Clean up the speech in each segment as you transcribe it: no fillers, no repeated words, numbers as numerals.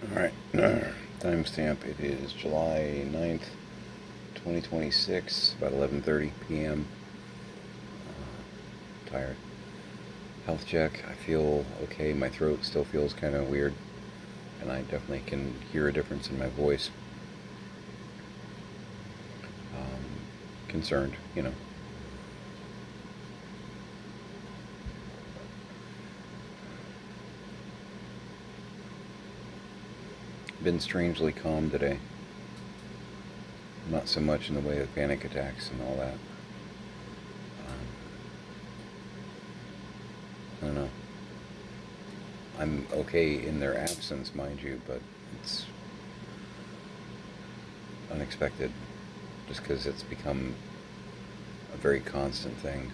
Alright, timestamp, it is July 9th, 2026, about 11:30 p.m. Tired. Health check, I feel okay, my throat still feels kind of weird, and I definitely can hear a difference in my voice. Concerned, you know. Been strangely calm today. Not so much in the way of panic attacks and all that. I don't know. I'm okay in their absence, mind you, but it's unexpected just because it's become a very constant thing.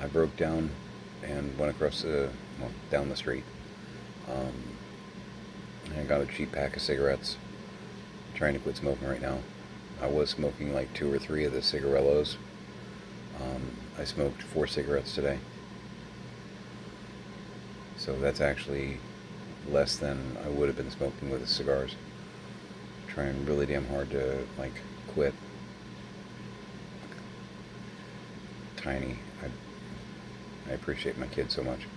I broke down and went down the street. Um, and I got a cheap pack of cigarettes. I'm trying to quit smoking right now. I was smoking like 2 or 3 of the cigarellos. I smoked 4 cigarettes today. So that's actually less than I would have been smoking with the cigars. Trying really damn hard to quit. Tiny. I appreciate my kids so much.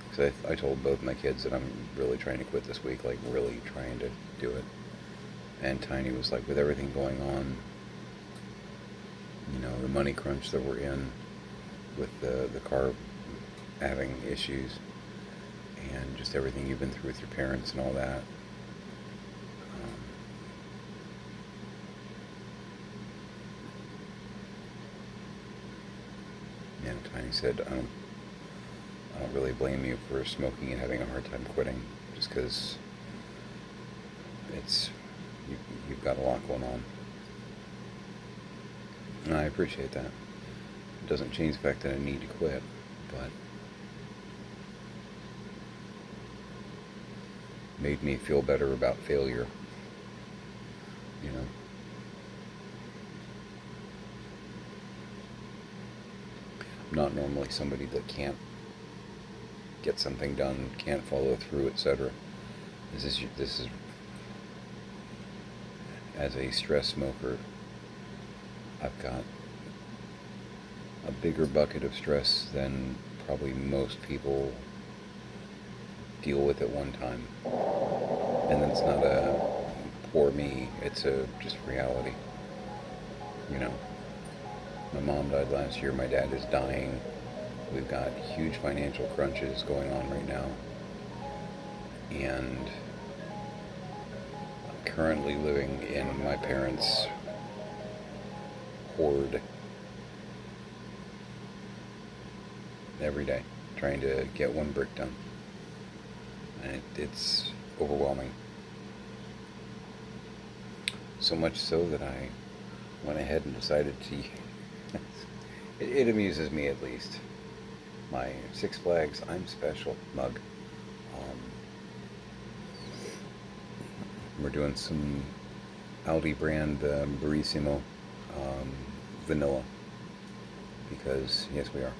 Because I told both my kids that I'm really trying to quit this week, like really trying to do it. And Tiny was like, with everything going on, you know, the money crunch that we're in, with the car having issues, and just everything you've been through with your parents and all that. And Tiny said, I don't really blame you for smoking and having a hard time quitting, just because you've got a lot going on. And I appreciate that. It doesn't change the fact that I need to quit, but made me feel better about failure, you know. I'm not normally somebody that can't get something done, can't follow through, etc. This is as a stress smoker, I've got a bigger bucket of stress than probably most people deal with at one time. And that's not a poor me, it's a just reality. You know, my mom died last year, my dad is dying. We've got huge financial crunches going on right now. And I'm currently living in my parents' hoard every day, trying to get one brick done. And it's overwhelming. So much so that I went ahead and decided to. It amuses me, at least. My Six Flags I'm Special mug. We're doing some Aldi brand Barissimo vanilla, because yes, we are.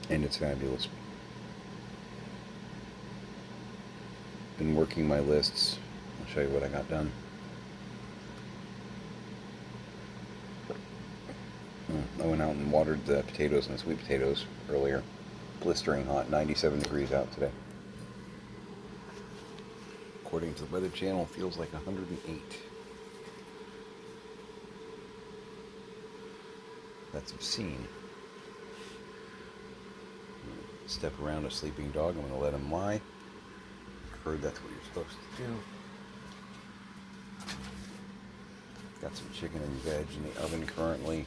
And it's fabulous. Been working my lists. I'll show you what I got done. I went out and watered the potatoes and the sweet potatoes earlier. Blistering hot, 97 degrees out today. According to the Weather Channel, feels like 108. That's obscene. Step around a sleeping dog. I'm going to let him lie. Heard that's what you're supposed to do. Got some chicken and veg in the oven currently.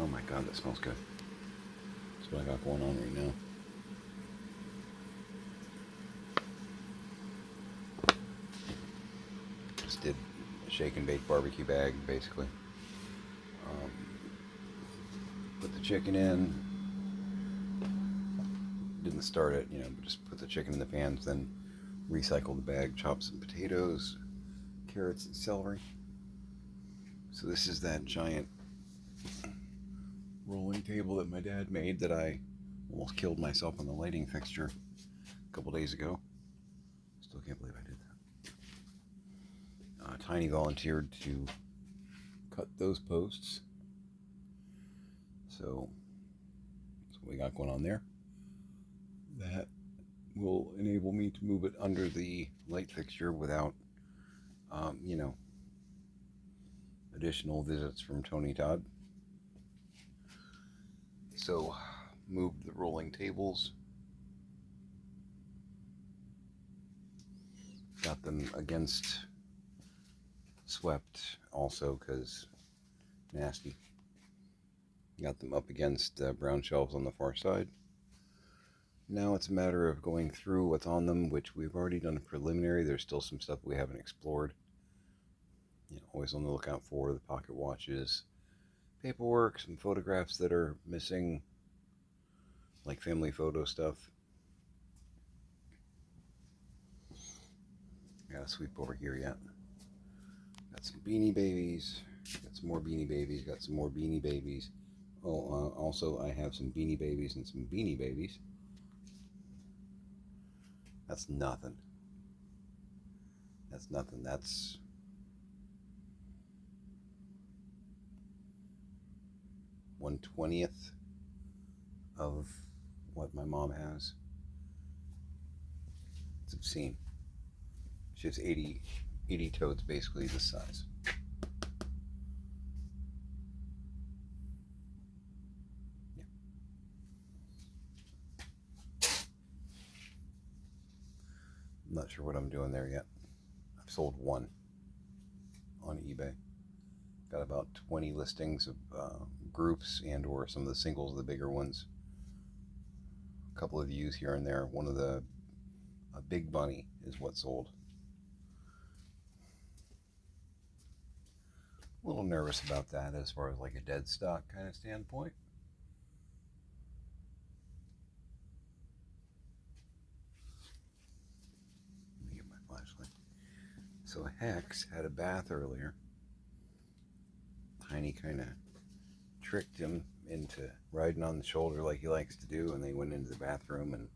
Oh my god, that smells good. That's what I got going on right now. Just did a shake and bake barbecue bag, basically. Put the chicken in. Didn't start it, but just put the chicken in the pans, then recycle the bag, chop some potatoes, carrots, and celery. So this is that giant rolling table that my dad made that I almost killed myself on the lighting fixture a couple days ago. Still can't believe I did that. Tiny volunteered to cut those posts. So that's what we got going on there. That will enable me to move it under the light fixture without, additional visits from Tony Todd. So moved the rolling tables. Got them against swept also because nasty. Got them up against brown shelves on the far side. Now it's a matter of going through what's on them, which we've already done a preliminary. There's still some stuff we haven't explored. Always on the lookout for the pocket watches, paperwork, some photographs that are missing, like family photo stuff. Gotta sweep over here yet. Got some Beanie Babies. Got some more Beanie Babies. Got some more Beanie Babies. Oh, also I have some Beanie Babies and some Beanie Babies. That's nothing. That's nothing. That's 1/20th of what my mom has. It's obscene. She has 80 toads basically this size. Yeah. I'm not sure what I'm doing there yet. I've sold one on eBay. Got about 20 listings of groups and or some of the singles, the bigger ones. A couple of views here and there. One of a big bunny is what sold. A little nervous about that as far as like a dead stock kind of standpoint. Let me get my flashlight. So Hex had a bath earlier. Tiny kind of tricked him into riding on the shoulder like he likes to do, and they went into the bathroom and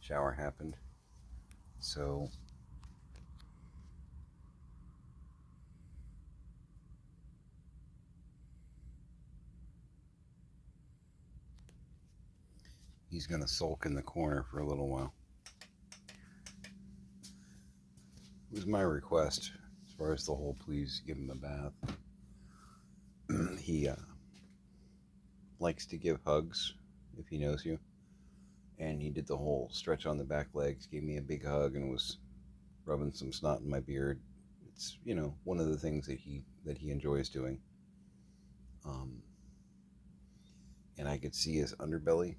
shower happened. So he's gonna sulk in the corner for a little while. It was my request as far as the whole please give him a bath. He likes to give hugs if he knows you, and he did the whole stretch on the back legs, gave me a big hug, and was rubbing some snot in my beard. It's one of the things that he enjoys doing. And I could see his underbelly,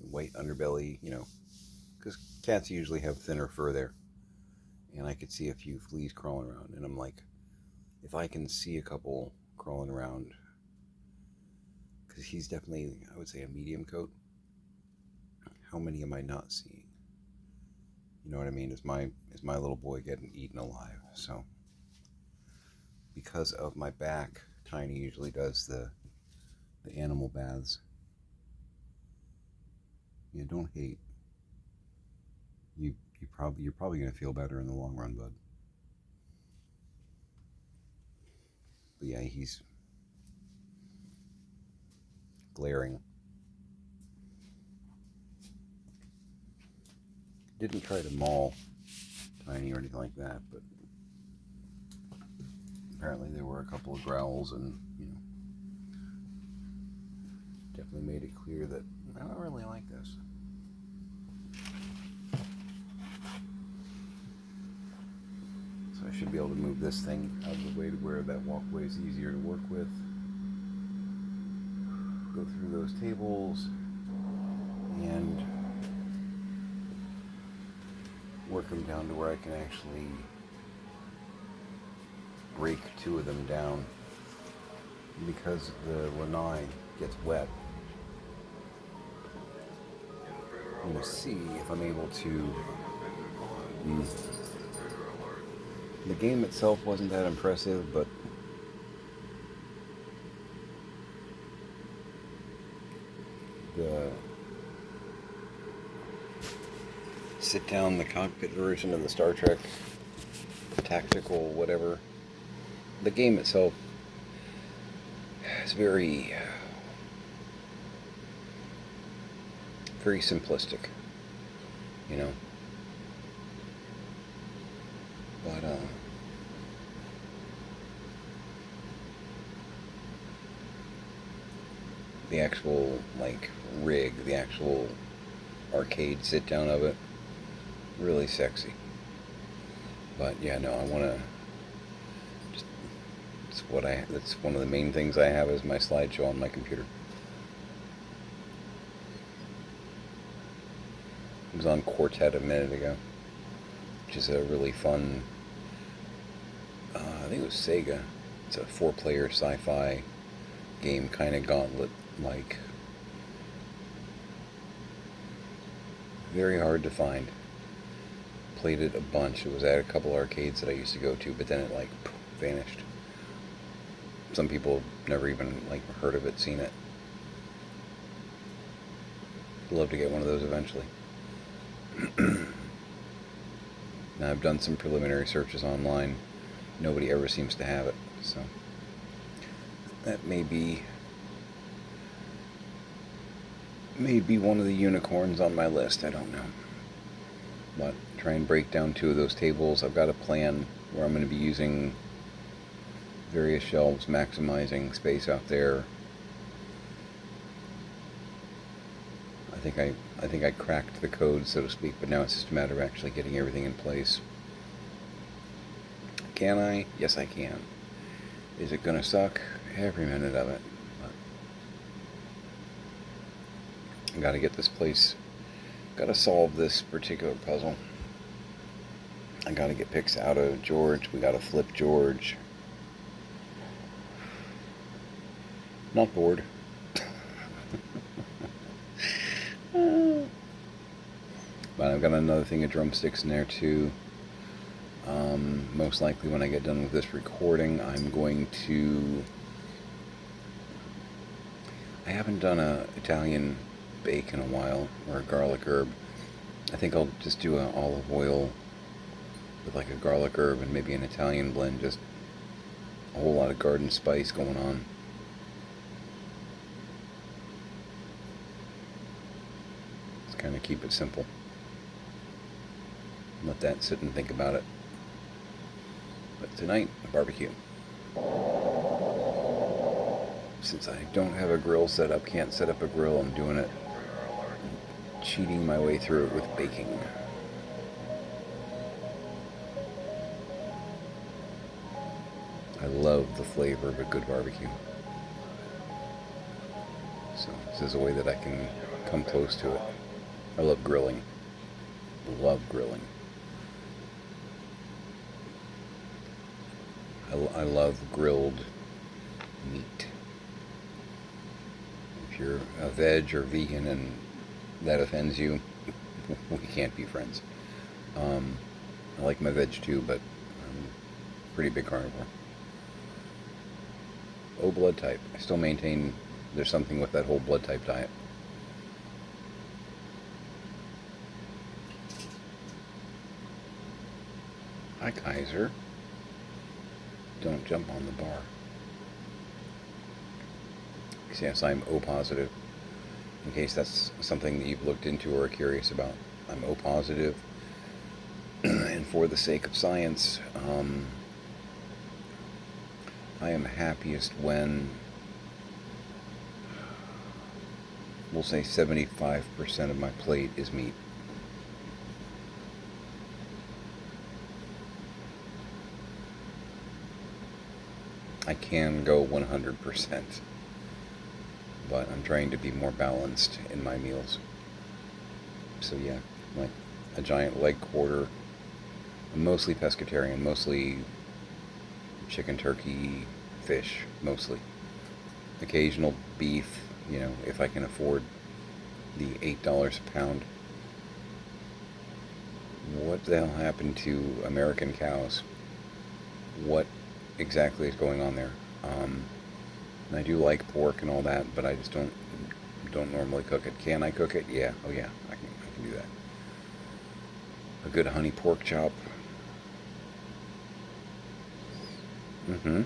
white underbelly, because cats usually have thinner fur there, and I could see a few fleas crawling around, and I'm like, if I can see a couple crawling around, because he's definitely, I would say, a medium coat, how many am I not seeing? You know what I mean? Is my little boy getting eaten alive? So because of my back, Tiny usually does the animal baths. Yeah, don't hate. You're probably gonna feel better in the long run, bud. But yeah, he's glaring. Didn't try to maul Tiny or anything like that, but apparently there were a couple of growls, and definitely made it clear that I don't really like this. So I should be able to move this thing out of the way to where that walkway is easier to work with. Go through those tables and work them down to where I can actually break two of them down, because the lanai gets wet. I'm going to see if I'm able to. The game itself wasn't that impressive, but the sit down, the cockpit version of the Star Trek tactical whatever. The game itself is very simplistic, you know. But the actual like rig, the actual arcade sit down of it, really sexy. But yeah, no, I want to. That's one of the main things I have as my slideshow on my computer. It was on Quartet a minute ago, which is a really fun. I think it was Sega. It's a 4-player sci-fi game, kind of Gauntlet-like. Very hard to find. Played it a bunch. It was at a couple arcades that I used to go to, but then it like vanished. Some people never even like heard of it, seen it. I'd love to get one of those eventually. Now I've done some preliminary searches online. Nobody ever seems to have it, so that may be one of the unicorns on my list. I don't know. But try and break down 2 of those tables. I've got a plan where I'm going to be using various shelves, maximizing space out there. I think I cracked the code, so to speak, but now it's just a matter of actually getting everything in place. Can I? Yes, I can. Is it gonna suck? Every minute of it. But I gotta get this place, gotta solve this particular puzzle. I gotta get Pix out of George. We gotta flip George. Not bored. But I've got another thing of drumsticks in there too. Most likely when I get done with this recording, I'm going to... I haven't done a Italian bake in a while, or a garlic herb. I think I'll just do an olive oil with like a garlic herb and maybe an Italian blend, just a whole lot of garden spice going on. Just kind of keep it simple. Let that sit and think about it. But tonight, a barbecue. Since I don't have a grill set up, can't set up a grill, I'm doing it, cheating my way through it with baking. I love the flavor of a good barbecue. So this is a way that I can come close to it. I love grilling. Love grilling. I love grilled meat. If you're a veg or vegan and that offends you, we can't be friends. I like my veg too, but I'm a pretty big carnivore. O blood type. I still maintain there's something with that whole blood type diet. Hi, Kaiser. Don't jump on the bar. Yes, I'm O positive. In case that's something that you've looked into or are curious about. I'm O positive. And for the sake of science, I am happiest when, we'll say 75% of my plate is meat. I can go 100%, but I'm trying to be more balanced in my meals. So yeah, like a giant leg quarter. I'm mostly pescatarian, mostly chicken, turkey, fish, mostly. Occasional beef, you know, if I can afford the $8 a pound. What the hell happened to American cows? What exactly is going on there? And I do like pork and all that, but I just don't Don't normally cook it. Can I cook it? Yeah. Oh yeah, I can do that. A good honey pork chop. Mm-hmm.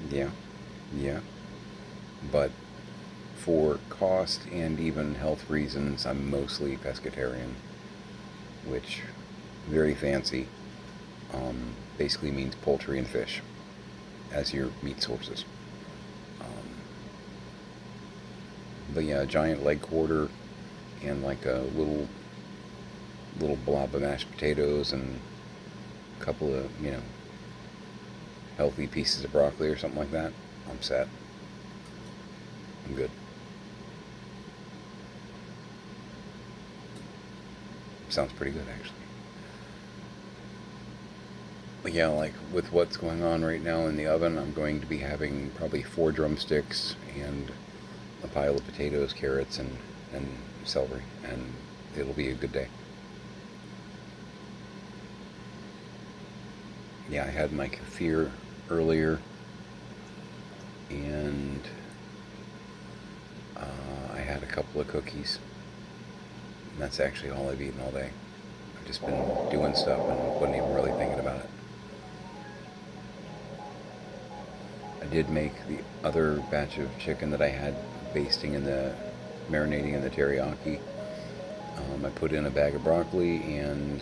Yeah. Yeah. But for cost and even health reasons, I'm mostly pescatarian, which very fancy. Basically means poultry and fish as your meat sources. Um, but yeah, a giant leg quarter and like a little blob of mashed potatoes and a couple of healthy pieces of broccoli or something like that. I'm set. I'm good. Sounds pretty good actually. But yeah, like with what's going on right now in the oven, I'm going to be having probably 4 drumsticks and a pile of potatoes, carrots, and celery, and it'll be a good day. Yeah, I had my kefir earlier, and I had a couple of cookies, and that's actually all I've eaten all day. I've just been doing stuff and wasn't even really thinking about it. I did make the other batch of chicken that I had marinating in the teriyaki. I put in a bag of broccoli and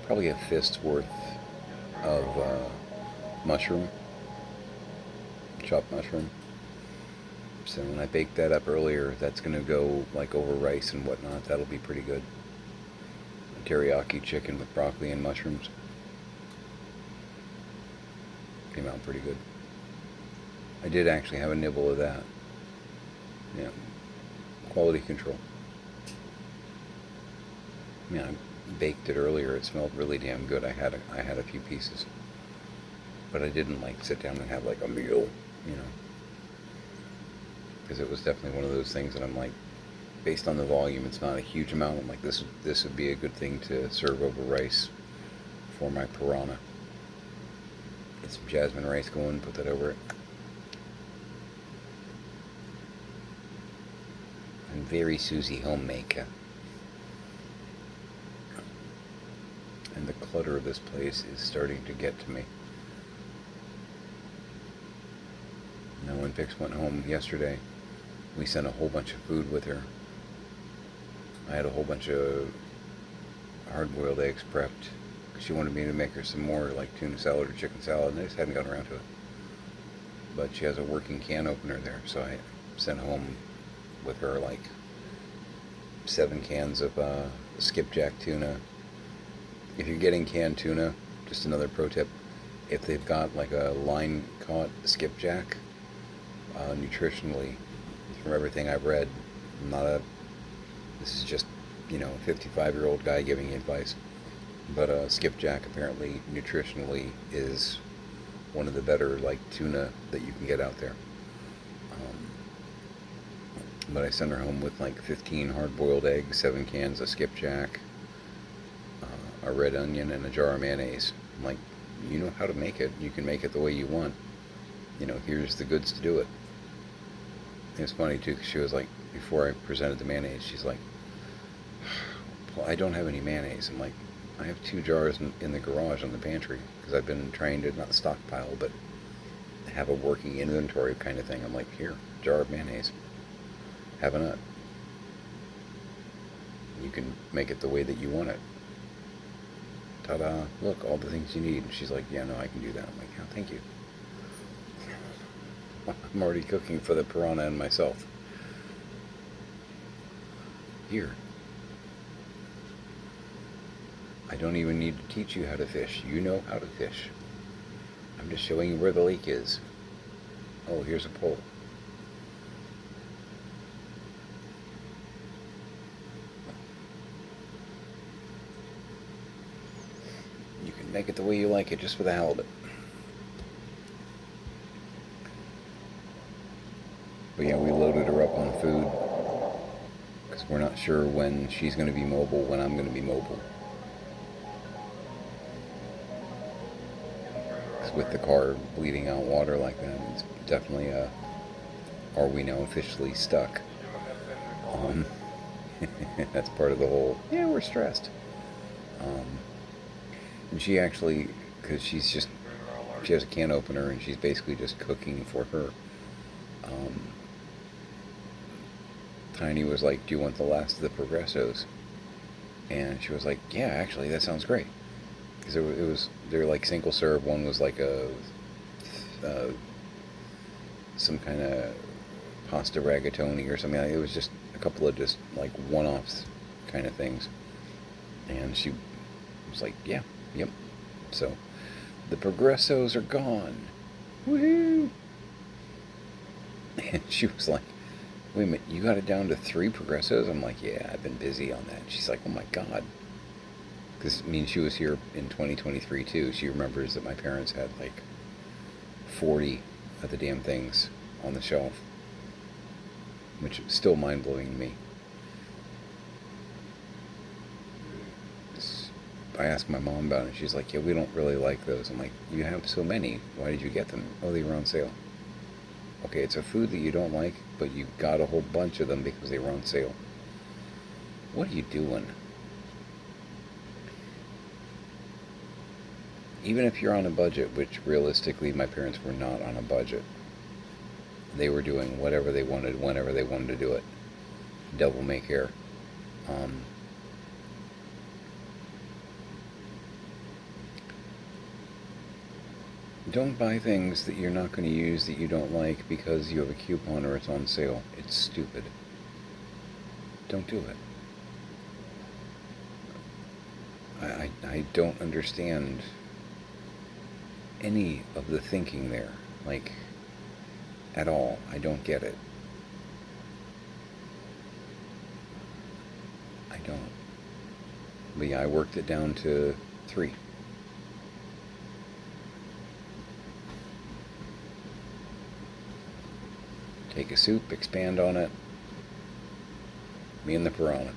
probably a fist's worth of mushroom, chopped mushroom. So when I baked that up earlier, that's going to go like over rice and whatnot. That'll be pretty good. A teriyaki chicken with broccoli and mushrooms. Came out pretty good. I did actually have a nibble of that. Yeah, quality control. Yeah, I baked it earlier. It smelled really damn good. I had a few pieces, but I didn't like sit down and have like a meal, because it was definitely one of those things that I'm like, based on the volume, it's not a huge amount. I'm like, this would be a good thing to serve over rice for my piranha. Get some jasmine rice going, put that over it. I'm very Susie homemaker. And the clutter of this place is starting to get to me. Now when Vix went home yesterday, we sent a whole bunch of food with her. I had a whole bunch of hard-boiled eggs prepped. She wanted me to make her some more, like tuna salad or chicken salad, and I just hadn't gotten around to it. But she has a working can opener there, so I sent home with her like 7 cans of skipjack tuna. If you're getting canned tuna, just another pro tip, if they've got like a line-caught skipjack, nutritionally, from everything I've read, this is just, a 55-year-old guy giving you advice, but skipjack apparently nutritionally is one of the better like tuna that you can get out there. But I sent her home with like 15 hard-boiled eggs, 7 cans of skipjack, a red onion, and a jar of mayonnaise. I'm like, you know how to make it. You can make it the way you want. Here's the goods to do it. It's funny too, because she was like, before I presented the mayonnaise, she's like, well, I don't have any mayonnaise. I'm like, I have 2 jars in the garage in the pantry, because I've been trying to not stockpile, but have a working inventory kind of thing. I'm like, here, jar of mayonnaise. Have a nut. You can make it the way that you want it. Ta-da, look, all the things you need. And she's like, yeah, no, I can do that. I'm like, oh, thank you. I'm already cooking for the piranha and myself. Here. I don't even need to teach you how to fish. You know how to fish. I'm just showing you where the lake is. Oh, here's a pole. You can make it the way you like it, just for the halibut. But yeah, we loaded her up on food, because we're not sure when she's going to be mobile, when I'm going to be mobile. Because with the car bleeding out water like that, it's definitely are we now officially stuck? Um, that's part of the whole, yeah, we're stressed. Um, and she actually, because she has a can opener and she's basically just cooking for her. Um, Tiny was like, "Do you want the last of the Progressos?" And she was like, "Yeah, actually, that sounds great." Because they're like single serve. One was like uh, some kind of pasta ragatoni or something. It was just a couple of just like one-offs kind of things. And she was like, "Yeah, yep." So the Progressos are gone. Woohoo! And she was like, "Wait a minute, you got it down to 3 Progressos?" I'm like, "Yeah, I've been busy on that." She's like, "Oh my God." Because, I mean, she was here in 2023 too. She remembers that my parents had like 40 of the damn things on the shelf, which is still mind blowing to me. I asked my mom about it. She's like, "Yeah, we don't really like those." I'm like, "You have so many. Why did you get them?" "Oh, they were on sale." Okay, it's a food that you don't like, but you got a whole bunch of them because they were on sale. What are you doing? Even if you're on a budget, which realistically my parents were not on a budget, they were doing whatever they wanted, whenever they wanted to do it. Devil may care. Um, don't buy things that you're not going to use that you don't like because you have a coupon or it's on sale. It's stupid. Don't do it. I don't understand any of the thinking there. Like, at all. I don't get it. I don't. But yeah, I worked it down to 3. Take a soup, expand on it. Me and the piranha.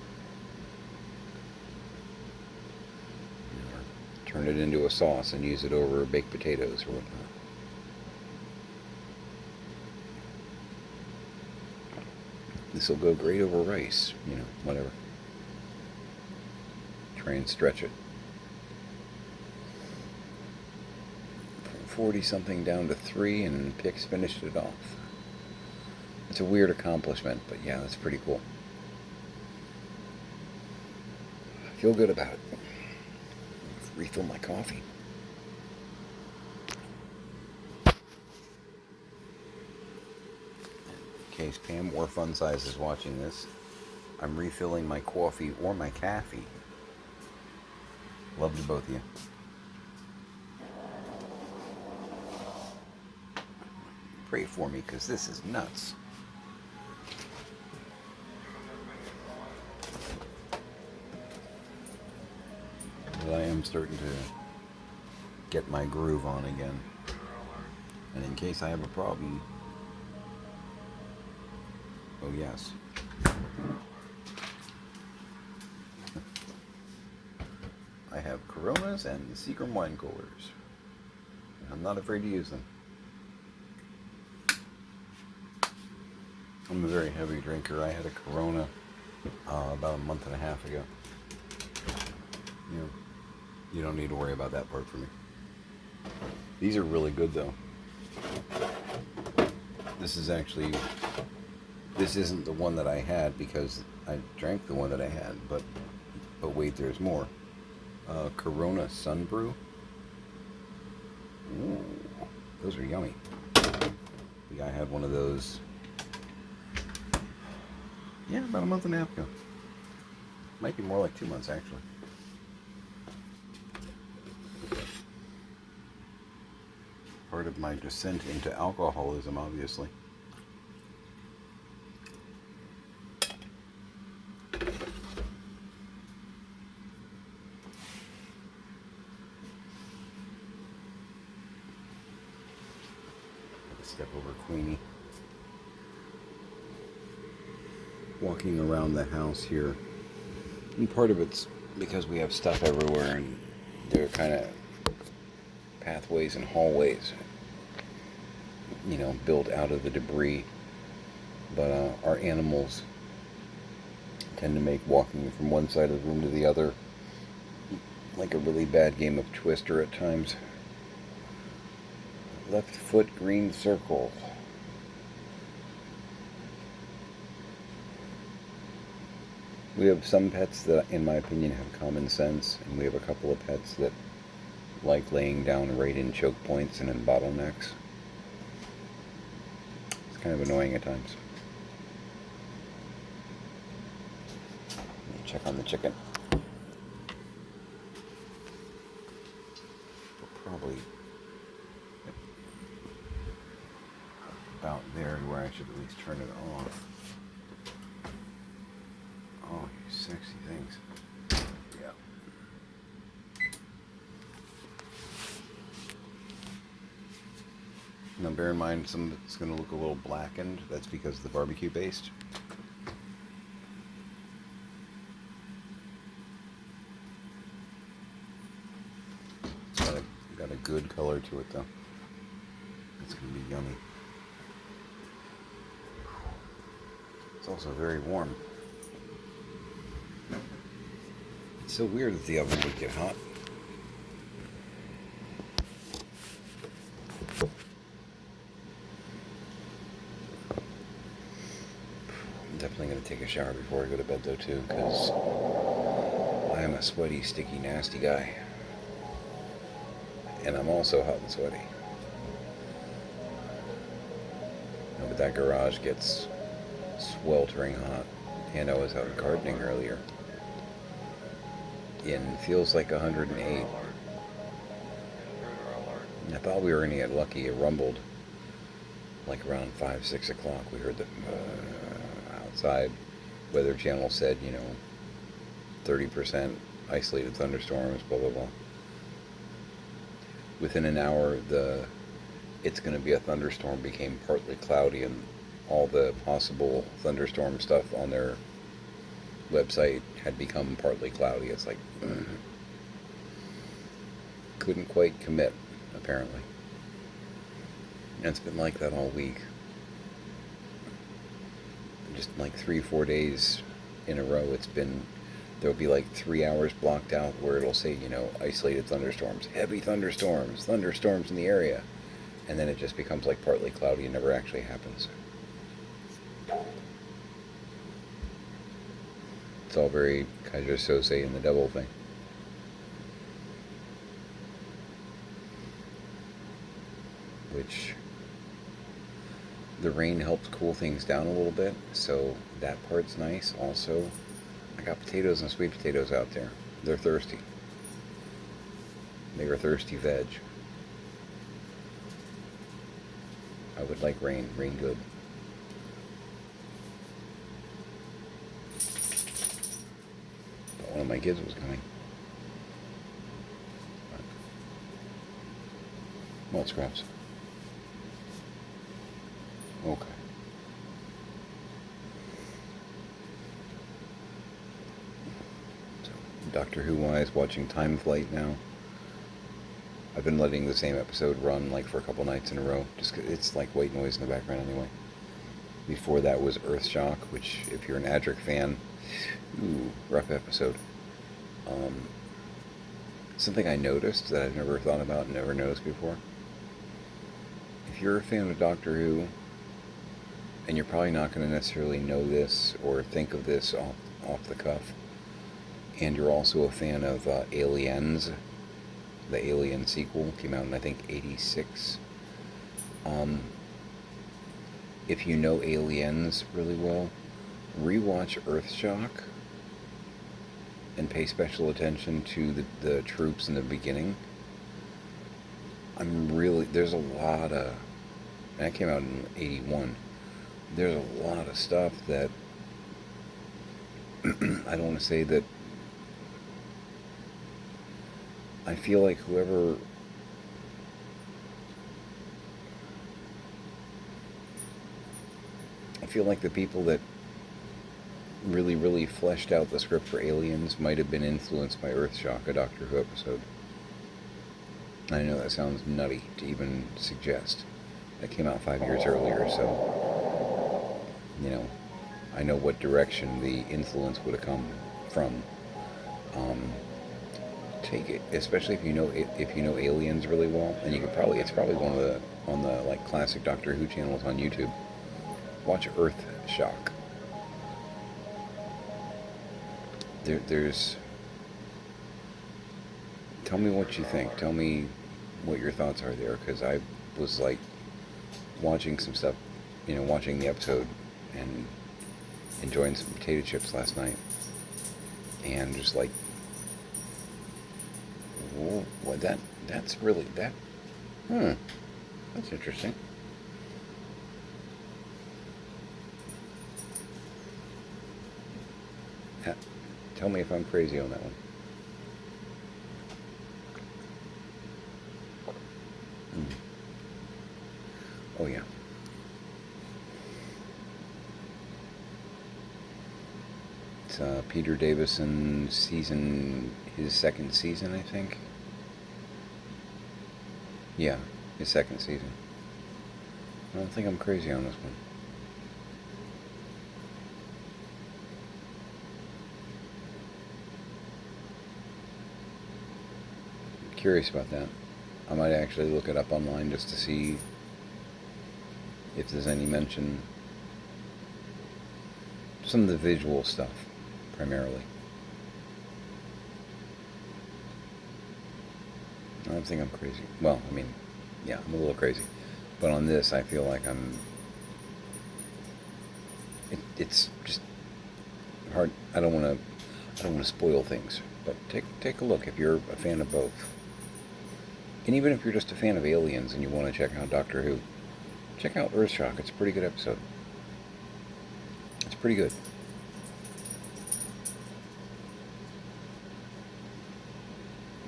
Or turn it into a sauce and use it over baked potatoes or whatnot. This will go great over rice, whatever. Try and stretch it. From 40 something down to 3, and Pix finished it off. It's a weird accomplishment, but yeah, that's pretty cool. I feel good about it. Refill my coffee. In case Pam or Fun Size is watching this, I'm refilling my coffee or my caffee. Love to both of you. Pray for me, because this is nuts. But I am starting to get my groove on again. And in case I have a problem, oh yes. I have Coronas and Seagram wine coolers. I'm not afraid to use them. I'm a very heavy drinker. I had a Corona about a month and a half ago. You don't need to worry about that part for me. These are really good though. This isn't the one that I had because I drank the one that I had, but wait, there's more. Corona Sunbrew. Ooh, those are yummy. Yeah, I had one of those, yeah, about a month and a half ago. Might be more like 2 months, actually. Part of my descent into alcoholism, obviously. Step over Queenie. Walking around the house here. And part of it's because we have stuff everywhere and there are kind of pathways and hallways, built out of the debris. But our animals tend to make walking from one side of the room to the other like a really bad game of Twister at times. Left foot green circle. We have some pets that, in my opinion, have common sense, and we have a couple of pets that like laying down right in choke points and in bottlenecks. It's kind of annoying at times. Let me check on the chicken. Probably about there where I should at least turn it off. Oh, you sexy things. Yeah. Now bear in mind some of it's going to look a little blackened. That's because of the barbecue paste. Got a good color to it though. It's going to be yummy. It's also very warm. It's so weird that the oven would get hot. I'm definitely going to take a shower before I go to bed though too, because I am a sweaty, sticky, nasty guy. And I'm also hot and sweaty. No, but that garage gets sweltering hot. And I was out gardening earlier. And feels like 108. I thought we were going to get lucky. It rumbled like around 5, 6 o'clock. We heard the outside Weather Channel said, 30% isolated thunderstorms, blah, blah, blah. Within an hour, it's going to be a thunderstorm became partly cloudy, and all the possible thunderstorm stuff on their website had become partly cloudy. It's like, couldn't quite commit, apparently. And it's been like that all week. Just like 3-4 days in a row, there'll be like 3 hours blocked out where it'll say, isolated thunderstorms, heavy thunderstorms in the area. And then it just becomes like partly cloudy and never actually happens. It's all very Kaiser Sose and the devil thing. Which the rain helps cool things down a little bit, so that part's nice. Also, I got potatoes and sweet potatoes out there. They're thirsty. They are thirsty veg. I would like rain. Rain good. But one of my kids was coming. Well, scraps. Okay. So, Doctor Who wise, watching Time Flight now. I've been letting the same episode run like for a couple nights in a row. Just 'cause it's like white noise in the background anyway. Before that was Earthshock, which if you're an Adric fan, rough episode. Something I noticed that I've never thought about and never noticed before. If you're a fan of Doctor Who, and you're probably not going to necessarily know this or think of this off the cuff, and you're also a fan of Aliens, the Alien sequel, came out in, I think, 86. If you know Aliens really well, rewatch Earthshock and pay special attention to the troops in the beginning. There's a lot of, and that came out in 81. There's a lot of stuff that I don't want to say that I feel like the people that really, really fleshed out the script for Aliens might have been influenced by Earthshock, a Doctor Who episode. I know that sounds nutty to even suggest. That came out 5 years earlier, so, I know what direction the influence would have come from. Um, Take it, especially if you know aliens really well, and you could probably it's probably one of the on the like classic Doctor Who channels on YouTube. Watch Earth Shock. There's. Tell me what you think. Tell me what your thoughts are there, because I was like watching some stuff, watching the episode and enjoying some potato chips last night, and just like, whoa, what that's really that. Hmm, that's interesting. Yeah, tell me if I'm crazy on that one. Hmm. Oh yeah. It's Peter Davison his second season, I think. Yeah, his second season. I don't think I'm crazy on this one. Curious about that. I might actually look it up online just to see if there's any mention. Some of the visual stuff, primarily. I don't think I'm crazy. Well, I mean, yeah, I'm a little crazy. But on this, I feel like it's just hard. I don't want to. I don't want to spoil things. But take a look if you're a fan of both, and even if you're just a fan of aliens and you want to check out Doctor Who, check out Earthshock. It's a pretty good episode. It's pretty good.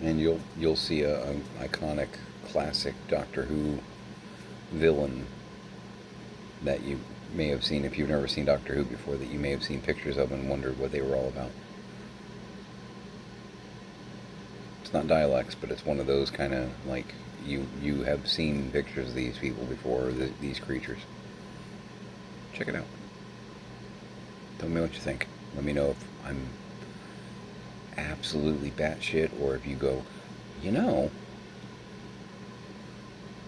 And you'll see a iconic, classic Doctor Who villain that you may have seen if you've never seen Doctor Who before. That you may have seen pictures of and wondered what they were all about. It's not dialects, but it's one of those kind of like you have seen pictures of these people before, these creatures. Check it out. Tell me what you think. Let me know if I'm absolutely batshit, or if you go,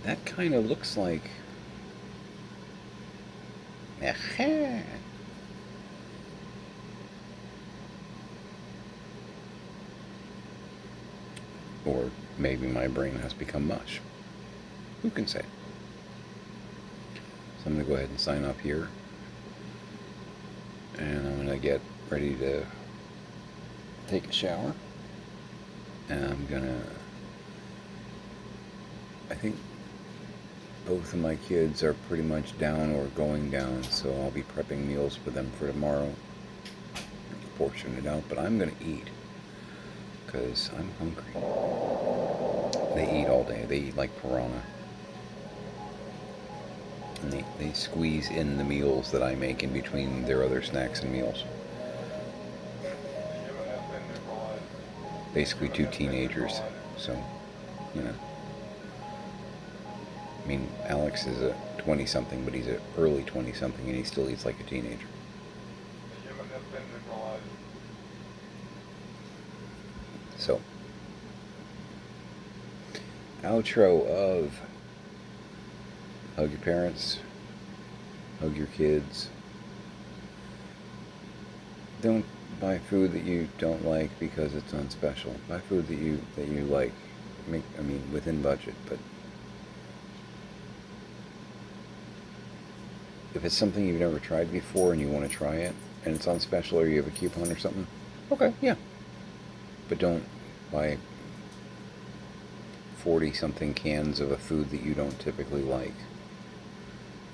that kind of looks like. Or maybe my brain has become mush. Who can say? So I'm going to go ahead and sign off here. And I'm going to get ready to take a shower. And I'm going to... I think both of my kids are pretty much down or going down, so I'll be prepping meals for them for tomorrow. Portion it out, but I'm going to eat. Because I'm hungry. They eat all day. They eat like piranha. And they squeeze in the meals that I make in between their other snacks and meals. Basically 2 teenagers. So, I mean, Alex is a 20-something, but he's an early 20-something, and he still eats like a teenager. So, outro of hug your parents, hug your kids. Don't buy food that you don't like because it's on special. Buy food that you like. Within budget, but if it's something you've never tried before and you want to try it, and it's on special or you have a coupon or something, okay, yeah. But don't buy 40-something cans of a food that you don't typically like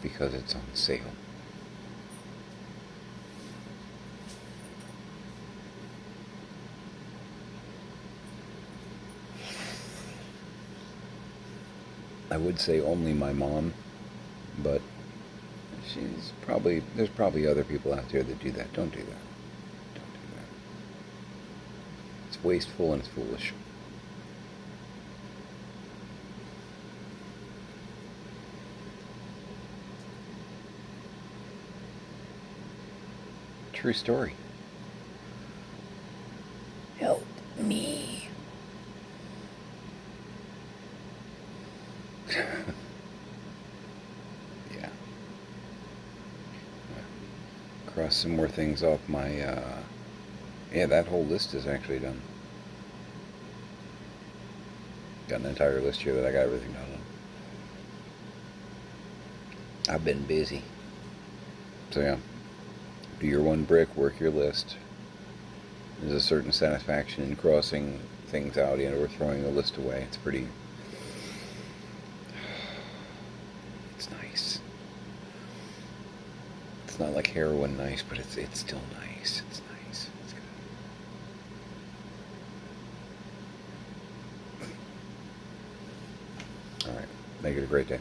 because it's on sale. I would say only my mom, but there's probably other people out there that do that. Don't do that. Don't do that. It's wasteful and it's foolish. True story. Help me. Yeah. Cross some more things off my, yeah, that whole list is actually done. Got an entire list here that I got everything done on. I've been busy. So yeah, do your one brick, work your list. There's a certain satisfaction in crossing things out, or throwing a list away. It's pretty... It's nice. It's not like heroin nice, but it's still nice. It's nice. It's good. All right. Make it a great day.